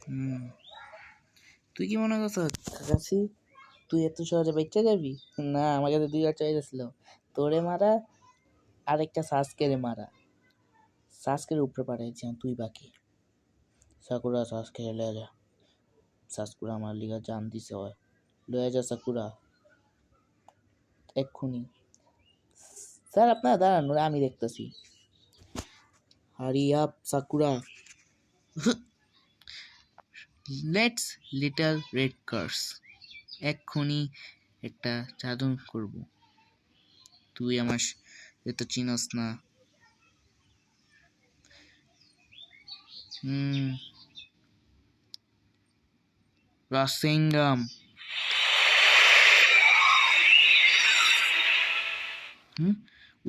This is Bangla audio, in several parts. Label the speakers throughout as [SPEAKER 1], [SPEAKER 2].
[SPEAKER 1] হুম, তুই কি মনে করছ কাকাসি তুই এত সহজে বেঁচে যাবি? না, আমার কাছে 2 বার চয়েস ছিল, তোরে মারা আরেকটা সাসকেরে মারা। সাসকের উপরে পাঠাইছি তুই বাকি। সাকুরা সাসকে লয়ে যা, সাসকুরা আমার লিগা জান দিছে হয়, লয়ে যা সাকুরা এক্ষুনি। স্যার আপনারা দাঁড়ান, ওরা আমি দেখতেছি। Hurry up Sakura, let's little red cars. এক্ষুনি একটা জাদু করব, তুই আমার এত চিনস না। রাসিঙ্গাম।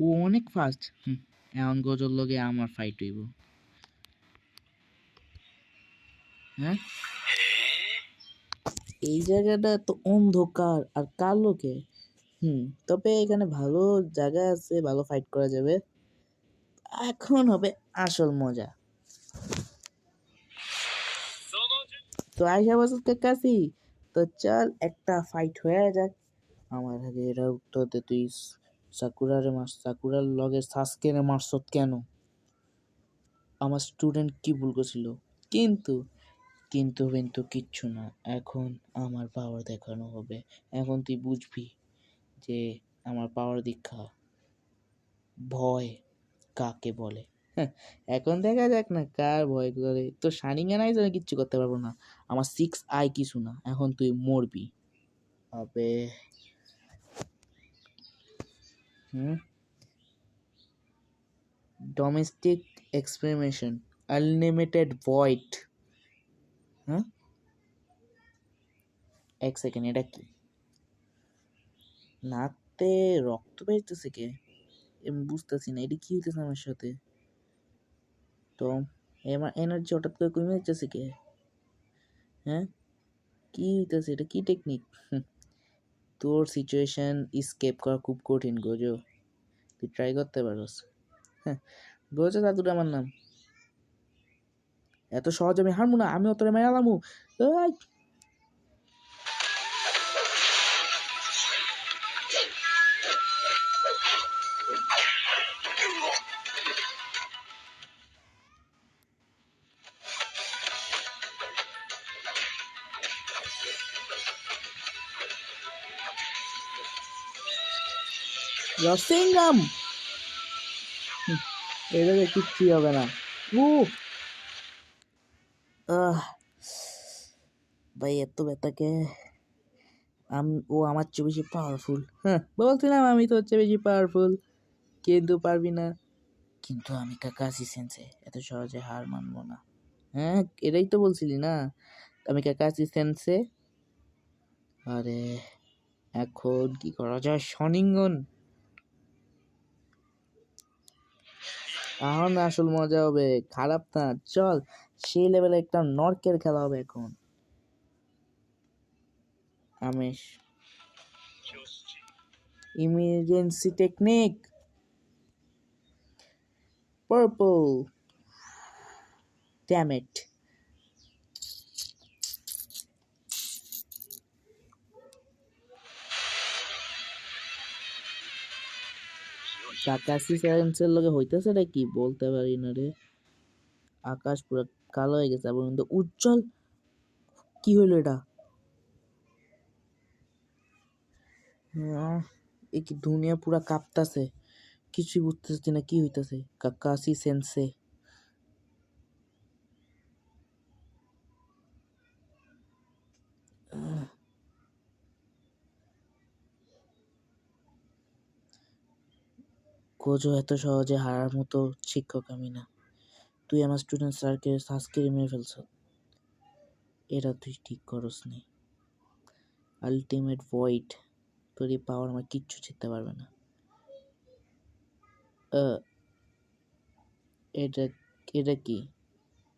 [SPEAKER 1] ও অনেক ফাস্ট। এখন গজল লগে আমার ফাইট হইব। হ্যাঁ, এই জায়গাটা তো অন্ধকার আর কালোকে। তবে এখানে ভালো জায়গা আছে, ভালো ফাইট করা যাবে। এখন হবে আসল মজা। তো আইসা বসত কাছে, তো চল একটা ফাইট হয়ে যাক। আমার আগে এরা উত্তর দে, তুই সাকুরারে মার, সাকুরার লগে সাসকেরে মারছত কেন? আমার স্টুডেন্ট কি ভুল করছিল? কিন্তু কিন্তু কিন্তু কিচ্ছু না, এখন আমার পাওয়ার দেখানো হবে। এখন তুই বুঝবি যে আমার পাওয়ার দীক্ষা ভয় কাকে বলে। এখন দেখা যাক না কার ভয় করে। তো শানিঙ্গান আইজ আমি কিচ্ছু করতে পারবো না, আমার 6 আই কিছু না। এখন তুই মরবি। আবে ডোমেস্টিক এক্সপেরিমেন্টেশন আনলিমিটেড ভয়েড। হ্যাঁ, 1 সেকেন্ড, এটা কি? নাতে রক্ত বেরোতেছে কে? আমি বুঝতেছি না, এটা কি হইতেছে আমার সাথে? তো আমার এনার্জি হঠাৎ করে কমে যাচ্ছে কে? হ্যাঁ, কি হইতেছে? এটা কি টেকনিক? তোর সিচুয়েশন স্কেপ করা খুব কঠিন গোজো, তুই ট্রাই করতে পারোস। গোজো দাদুর আমার নাম, এত সহজ আমি হারমু না, আমিও তোরে মেরালামু। রসিংগাম, এটাতে কিচ্ছুই হবে না। ভাই এত ব্যথাকে, ও আমার চেয়ে বেশি পাওয়ারফুল। বলছিলাম আমি তো হচ্ছে বেশি পাওয়ারফুল, কিন্তু পারবি না। কিন্তু আমি কাকাসি সেন্সে, এত সহজে হার মানবো না। হ্যাঁ, এটাই তো বলছিলি না, আমি কাকাসি সেন্সে। আরে এখন কি করা যায়? শনিঙ্গন, এখন আসল মজা হবে, খারাপ না। চল, সেই লেভেলে একটা নরকের খেলা হবে এখন। আমেশ emergency technique purple, damn it. Kakashi সেন্সের লগে হইতেছে রে কি বলতে পারি না রে। আকাশ পুরো কালো হয়ে গেছে এবং উজ্জ্বল। কি হইলো এটা? এ কি দুনিয়া পুরা কাঁপতাছে, কিছুই বুঝতেছি না কি হইতাছে। কাকাসি সেন্সে, কোজো এত সহজে হারার মতো শিক্ষক আমি না। তুই আমার স্টুডেন্ট স্যারকে সাসকে মেরে ফেলছ, এটা তুই ঠিক করস নি। আলটিমেট ভয়েড, তোর এই পাওয়ার আমার কিচ্ছু জিততে পারবে না। এটা এটা কি?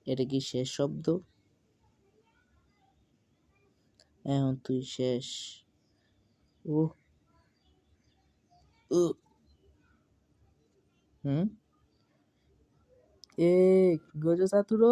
[SPEAKER 1] এটা কি শেষ শব্দ? এখন তুই শেষ। ও হুম, এ গোজো সাতুরো।